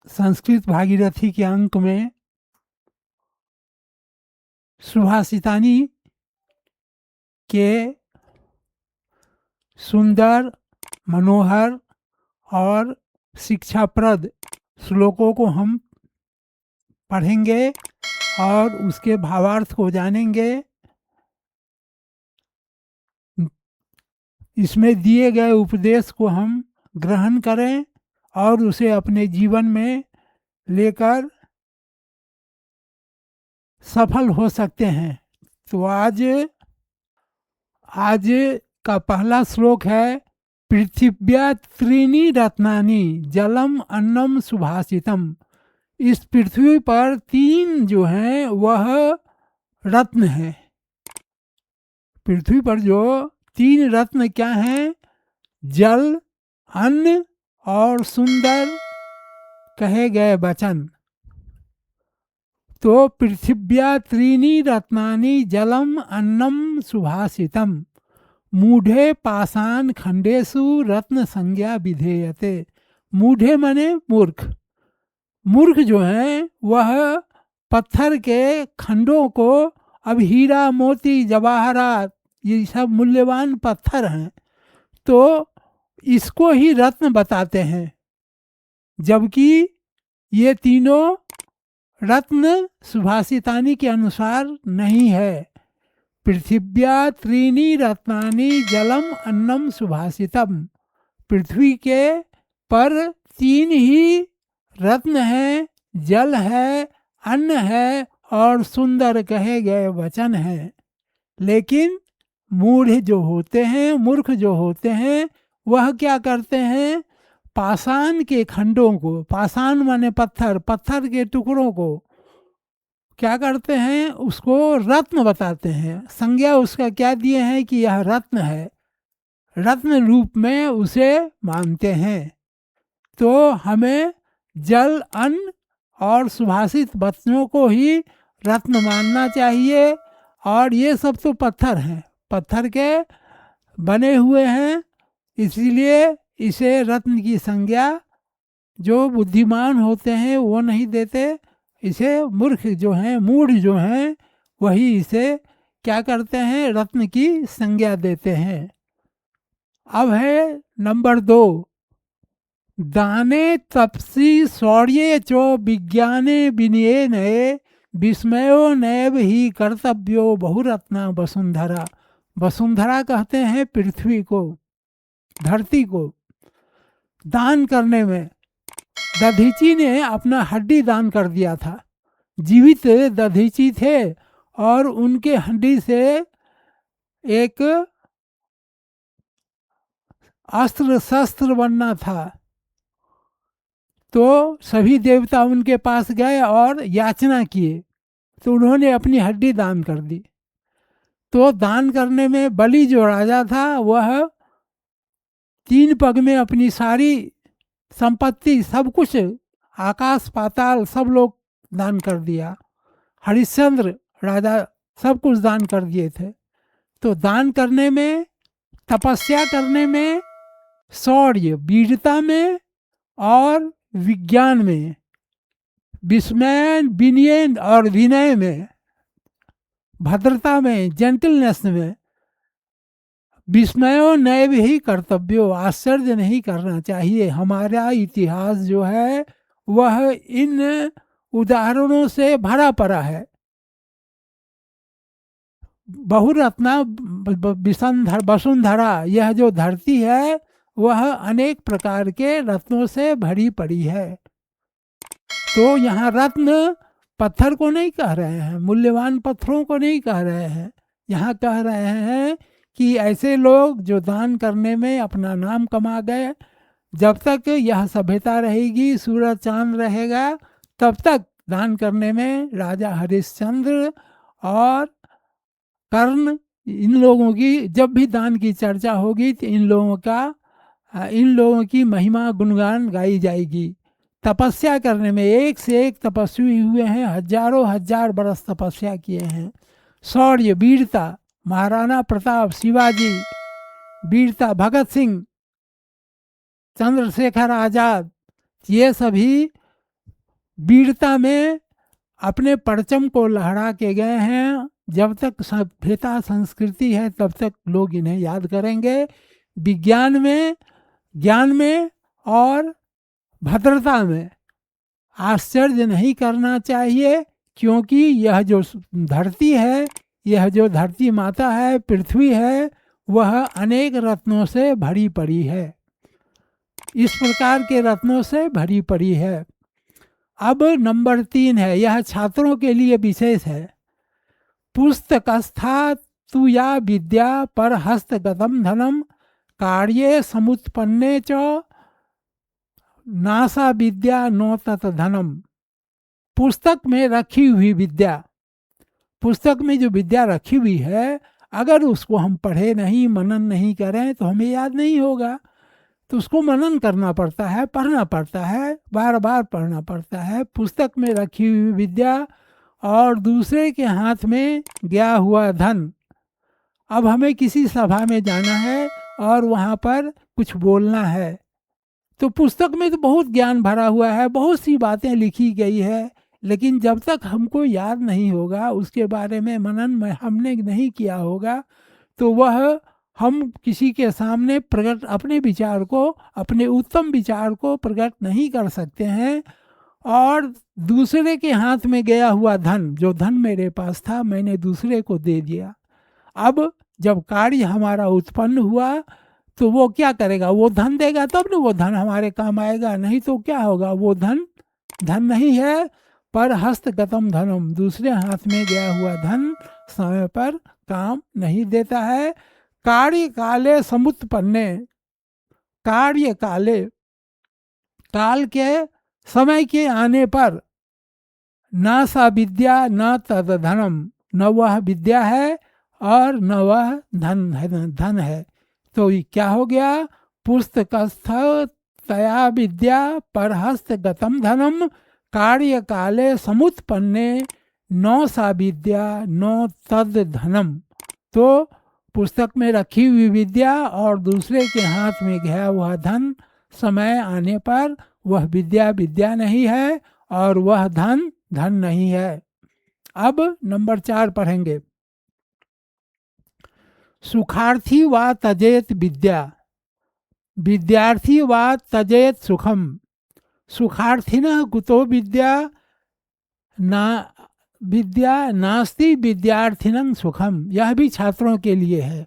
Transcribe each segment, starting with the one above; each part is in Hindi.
संस्कृत भागीरथी के अंक में सुभाषितानी के सुंदर, मनोहर और शिक्षाप्रद श्लोकों को हम पढ़ेंगे और उसके भावार्थ को जानेंगे। इसमें दिए गए उपदेश को हम ग्रहण करें और उसे अपने जीवन में लेकर सफल हो सकते हैं। तो आज का पहला श्लोक है, पृथिव्या त्रीणि रत्नानि जलम अन्नम सुभाषितम। इस पृथ्वी पर 3 जो हैं वह रत्न हैं। पृथ्वी पर जो 3 रत्न क्या हैं? जल, अन्न और सुंदर कहे गए वचन। तो पृथिव्या त्रीणि रत्नानि जलम अन्नम सुभाषितम मूढ़े पाषाण खंडेषु रत्न संज्ञा विधेयते। मूढ़े माने मूर्ख। मूर्ख जो हैं वह पत्थर के खंडों को, अब हीरा मोती जवाहरात ये सब मूल्यवान पत्थर हैं, तो इसको ही रत्न बताते हैं, जबकि ये तीनों रत्न सुभाषितानी के अनुसार नहीं है। पृथिव्या त्रीणि रत्नानि जलम अन्नम सुभाषितम। पृथ्वी के पर 3 ही रत्न हैं, जल है, अन्न है और सुंदर कहे गए वचन हैं। लेकिन मूढ़ जो होते हैं, मूर्ख जो होते हैं, वह क्या करते हैं? पाषाण के खंडों को, पाषाण माने पत्थर, पत्थर के टुकड़ों को क्या करते हैं? उसको रत्न बताते हैं। संज्ञा उसका क्या दिए हैं कि यह रत्न है, रत्न रूप में उसे मानते हैं। तो हमें जल, अन्न और सुभाषित वचनों को ही रत्न मानना चाहिए। और ये सब तो पत्थर हैं, पत्थर के बने हुए हैं, इसीलिए इसे रत्न की संज्ञा जो बुद्धिमान होते हैं वो नहीं देते। इसे मूर्ख जो हैं, मूढ़ जो हैं, वही इसे क्या करते हैं? रत्न की संज्ञा देते हैं। अब है नंबर 2, दाने तपसी शौर्ये चो विज्ञाने विनयेन विस्मयो नैव ही कर्तव्यो बहुरत्ना वसुंधरा। वसुंधरा कहते हैं पृथ्वी को, धरती को। दान करने में दधीची ने अपना हड्डी दान कर दिया था। जीवित दधीची थे और उनके हड्डी से एक अस्त्र शस्त्र बनना था। तो सभी देवता उनके पास गए और याचना किए, तो उन्होंने अपनी हड्डी दान कर दी। तो दान करने में बलि जो राजा था वह 3 पग में अपनी सारी संपत्ति, सब कुछ, आकाश पाताल सब लोग दान कर दिया। हरिश्चंद्र राजा सब कुछ दान कर दिए थे। तो दान करने में, तपस्या करने में, शौर्य वीरता में और विज्ञान में, विस्मय विनय और विनय में, भद्रता में, जेंटलनेस में, विस्मयो नैव ही कर्तव्यो, आश्चर्य नहीं करना चाहिए। हमारा इतिहास जो है वह इन उदाहरणों से भरा पड़ा है। बहुरत्ना वसुंधरा, यह जो धरती है वह अनेक प्रकार के रत्नों से भरी पड़ी है। तो यहाँ रत्न पत्थर को नहीं कह रहे हैं, मूल्यवान पत्थरों को नहीं कह रहे हैं। यहाँ कह रहे हैं कि ऐसे लोग जो दान करने में अपना नाम कमा गए, जब तक यह सभ्यता रहेगी, सूरज चांद रहेगा, तब तक दान करने में राजा हरिश्चंद्र और कर्ण, इन लोगों की जब भी दान की चर्चा होगी तो इन लोगों की महिमा गुणगान गाई जाएगी। तपस्या करने में एक से एक तपस्वी हुए हैं, हजारों हजार बरस तपस्या किए हैं। शौर्य वीरता, महाराणा प्रताप, शिवाजी, वीरता, भगत सिंह, चंद्रशेखर आजाद, ये सभी वीरता में अपने परचम को लहरा के गए हैं। जब तक सभ्यता संस्कृति है तब तक लोग इन्हें याद करेंगे। विज्ञान में, ज्ञान में और भद्रता में आश्चर्य नहीं करना चाहिए, क्योंकि यह जो धरती है, यह जो धरती माता है, पृथ्वी है, वह अनेक रत्नों से भरी पड़ी है। इस प्रकार के रत्नों से भरी पड़ी है। अब नंबर 3 है, यह छात्रों के लिए विशेष है। पुस्तकस्था तु या विद्या पर हस्तगतम धनम कार्ये समुत्पन्ने च नासा विद्या नो तत् धनम। पुस्तक में रखी हुई विद्या, पुस्तक में जो विद्या रखी हुई है, अगर उसको हम पढ़े नहीं, मनन नहीं करें तो हमें याद नहीं होगा। तो उसको मनन करना पड़ता है, पढ़ना पड़ता है, बार बार पढ़ना पड़ता है। पुस्तक में रखी हुई विद्या और दूसरे के हाथ में गया हुआ धन। अब हमें किसी सभा में जाना है और वहाँ पर कुछ बोलना है, तो पुस्तक में तो बहुत ज्ञान भरा हुआ है, बहुत सी बातें लिखी गई है, लेकिन जब तक हमको याद नहीं होगा, उसके बारे में मनन में हमने नहीं किया होगा, तो वह हम किसी के सामने प्रकट अपने विचार को, अपने उत्तम विचार को प्रकट नहीं कर सकते हैं। और दूसरे के हाथ में गया हुआ धन, जो धन मेरे पास था मैंने दूसरे को दे दिया। अब जब कार्य हमारा उत्पन्न हुआ तो वो क्या करेगा, वो धन देगा तब ना वो धन हमारे काम आएगा, नहीं तो क्या होगा, वो धन धन नहीं है। पर हस्तगतम धनम, दूसरे हाथ में गया हुआ धन समय पर काम नहीं देता है। कार्य काले समुत्पन्ने, कार्य काले, काल के, समय के आने पर न सा विद्या न तद धनम, न वह विद्या है और न वह धन है। तो ये क्या हो गया, पुस्तकस्थ तया विद्या पर हस्तगतम धनम कार्य काले समुत्पन्ने न सा विद्या न तद धनम। तो पुस्तक में रखी हुई विद्या और दूसरे के हाथ में गया हुआ धन, समय आने पर वह विद्या विद्या नहीं है और वह धन धन नहीं है। अब नंबर 4 पढ़ेंगे। सुखार्थी वा तजेत विद्या, विद्यार्थी वा तजेत सुखम, सुखार्थिनः कुतो विद्या ना विद्या नास्ति विद्यार्थिनं सुखम। यह भी छात्रों के लिए है।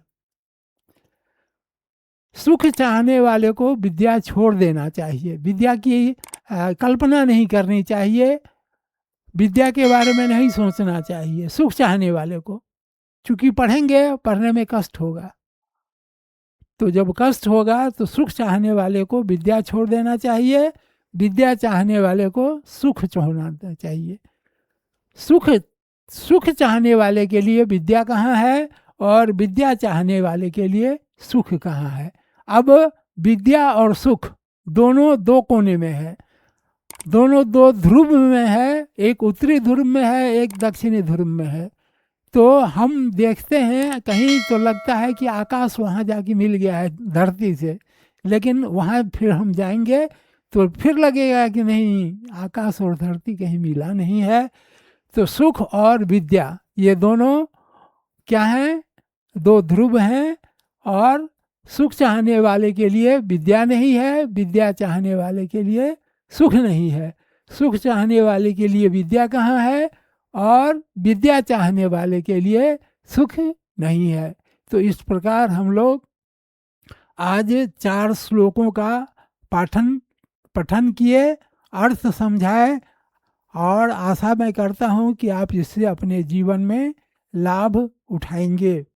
सुख चाहने वाले को विद्या छोड़ देना चाहिए, विद्या की कल्पना नहीं करनी चाहिए, विद्या के बारे में नहीं सोचना चाहिए। सुख चाहने वाले को, चूंकि पढ़ेंगे, पढ़ने में कष्ट होगा, तो जब कष्ट होगा तो सुख चाहने वाले को विद्या छोड़ देना चाहिए, विद्या चाहने वाले को सुख छोड़ना चाहिए। सुख चाहने वाले के लिए विद्या कहाँ है और विद्या चाहने वाले के लिए सुख कहाँ है। अब विद्या और सुख दोनों दो कोने में है, दोनों दो ध्रुव में है, एक उत्तरी ध्रुव में है, एक दक्षिणी ध्रुव में है। तो हम देखते हैं कहीं तो लगता है कि आकाश वहाँ जाके मिल गया है धरती से, लेकिन वहाँ फिर हम जाएंगे तो फिर लगेगा कि नहीं, आकाश और धरती कहीं मिला नहीं है। तो सुख और विद्या ये दोनों क्या हैं, दो ध्रुव हैं, और सुख चाहने वाले के लिए विद्या नहीं है, विद्या चाहने वाले के लिए सुख नहीं है। सुख चाहने वाले के लिए विद्या कहाँ है और विद्या चाहने वाले के लिए सुख नहीं है। तो इस प्रकार हम लोग आज 4 श्लोकों का पठन किए, अर्थ समझाए, और आशा मैं करता हूँ कि आप इससे अपने जीवन में लाभ उठाएंगे।